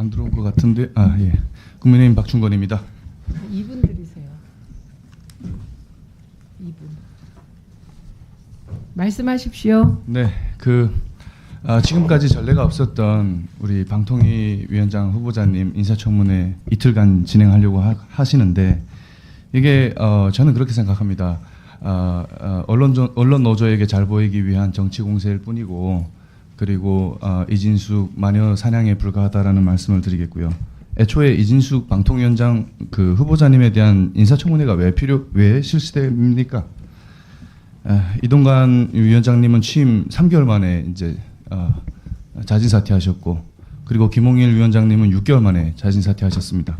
안 들어온 것 같은데 예. 국민의힘 박충건입니다. 2분 드리세요. 2분. 말씀하십시오. 네, 지금까지 전례가 없었던 우리 방통위 위원장 후보자님 인사청문회 이틀간 진행하려고 하시는데 이게 저는 그렇게 생각합니다. 언론 노조에게 잘 보이기 위한 정치 공세일 뿐이고 그리고 이진숙 마녀 사냥에 불과하다라는 말씀을 드리겠고요. 애초에 이진숙 방통위원장 그 후보자님에 대한 인사청문회가 왜 실시됩니까? 이동관 위원장님은 취임 3개월 만에 이제 자진 사퇴하셨고 그리고 김홍일 위원장님은 6개월 만에 자진 사퇴하셨습니다.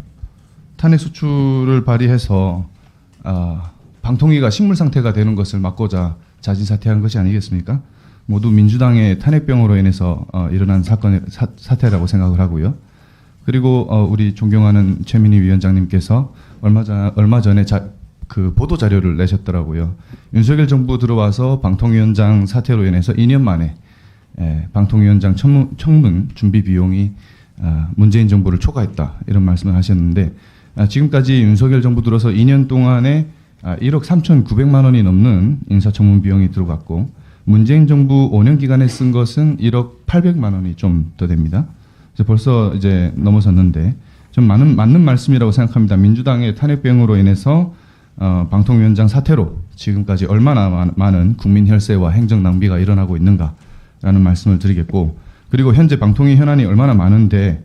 탄핵 소추를 발의해서 방통위가 식물 상태가 되는 것을 막고자 자진 사퇴한 것이 아니겠습니까? 모두 민주당의 탄핵병으로 인해서 일어난 사태라고 생각을 하고요. 그리고 우리 존경하는 최민희 위원장님께서 얼마 전에 그 보도 자료를 내셨더라고요. 윤석열 정부 들어와서 방통위원장 사퇴로 인해서 2년 만에 방통위원장 청문 준비 비용이 문재인 정부를 초과했다 이런 말씀을 하셨는데 지금까지 윤석열 정부 들어서 2년 동안에 1억 3,900만 원이 넘는 인사청문 비용이 들어갔고 문재인 정부 5년 기간에 쓴 것은 1억 800만 원이 좀 더 됩니다. 그래서 벌써 이제 넘어섰는데 좀 맞는 말씀이라고 생각합니다. 민주당의 탄핵병으로 인해서 방통위원장 사태로 지금까지 얼마나 많은 국민 혈세와 행정 낭비가 일어나고 있는가라는 말씀을 드리겠고 그리고 현재 방통위 현안이 얼마나 많은데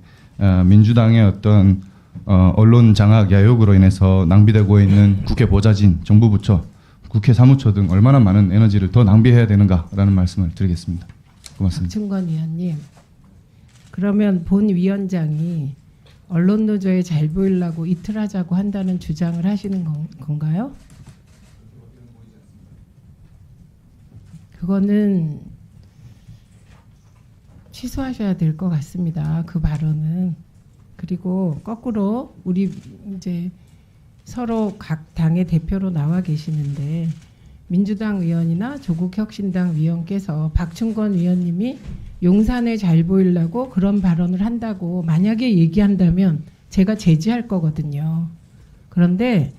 민주당의 어떤 언론 장악 야욕으로 인해서 낭비되고 있는 국회 보좌진, 정부 부처, 국회 사무처 등 얼마나 많은 에너지를 더 낭비해야 되는가라는 말씀을 드리겠습니다. 고맙습니다. 박충건 위원님, 그러면 본 위원장이 언론 노조에 잘 보이려고 이틀 하자고 한다는 주장을 하시는 건가요? 그거는 취소하셔야 될 것 같습니다. 그 발언은. 그리고 거꾸로 우리 이제 서로 각 당의 대표로 나와 계시는데 민주당 의원이나 조국혁신당 위원께서 박충건 위원님이 용산에 잘 보이려고 그런 발언을 한다고 만약에 얘기한다면 제가 제지할 거거든요. 그런데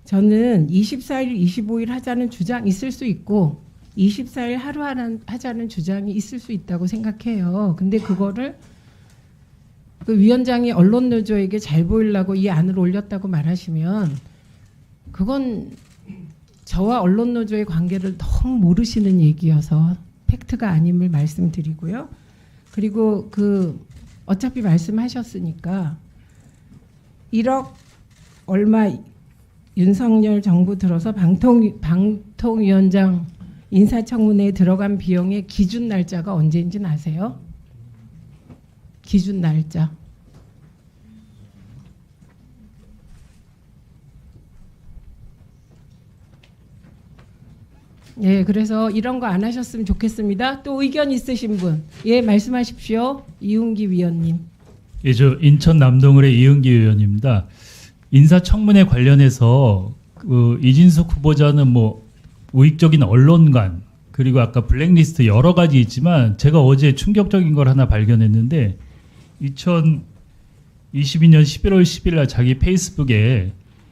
저는 24일, 25일 하자는 주장 있을 수 있고 24일 하루 하자는 주장이 있을 수 있다고 생각해요. 근데 그거를 그 위원장이 언론 노조에게 잘 보이려고 이 안을 올렸다고 말하시면 그건 저와 언론 노조의 관계를 너무 모르시는 얘기여서 팩트가 아님을 말씀드리고요. 그리고 어차피 말씀하셨으니까 1억 얼마 윤석열 정부 들어서 방통위원장 인사청문회에 들어간 비용의 기준 날짜가 언제인지는 아세요? 기준 날짜. 네, 그래서 이런 거 안 하셨으면 좋겠습니다. 또 의견 있으신 분, 예, 말씀하십시오. 이웅기 위원님. 예, 저 인천 남동을의 이웅기 의원입니다. 인사청문회 관련해서 이진숙 후보자는 뭐 우익적인 언론관 그리고 아까 블랙리스트 여러 가지 있지만 제가 어제 충격적인 걸 하나 발견했는데 2022년 11월 10일 날 자기 페이스북에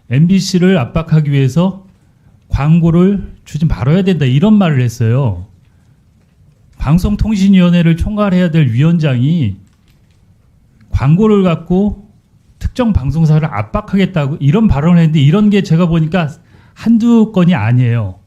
MBC를 압박하기 위해서 광고를 주지 말아야 된다 이런 말을 했어요. 방송통신위원회를 총괄해야 될 위원장이 광고를 갖고 특정 방송사를 압박하겠다고 이런 발언을 했는데 이런 게 제가 보니까 한두 건이 아니에요.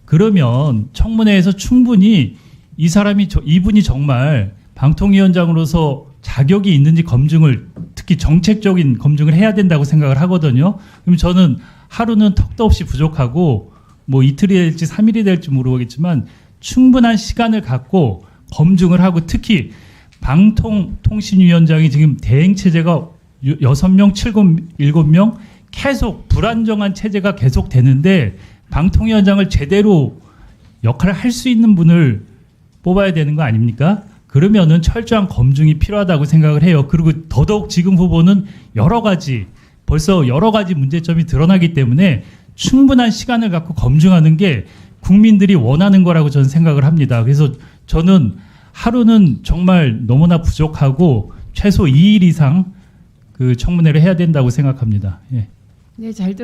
그러면 청문회에서 충분히 이분이 정말 방통위원장으로서 자격이 있는지 검증을 특히 정책적인 검증을 해야 된다고 생각을 하거든요. 그럼 저는 하루는 턱도 없이 부족하고 뭐 이틀이 될지 3일이 될지 모르겠지만 충분한 시간을 갖고 검증을 하고 특히 방통통신위원장이 지금 대행체제가 6명, 7명 계속 불안정한 체제가 계속 되는데 방통위원장을 제대로 역할을 할 수 있는 분을 뽑아야 되는 거 아닙니까? 그러면은 철저한 검증이 필요하다고 생각을 해요. 그리고 더더욱 지금 후보는 벌써 여러 가지 문제점이 드러나기 때문에 충분한 시간을 갖고 검증하는 게 국민들이 원하는 거라고 저는 생각을 합니다. 그래서 저는 하루는 정말 너무나 부족하고 최소 2일 이상 그 청문회를 해야 된다고 생각합니다. 예. 네, 잘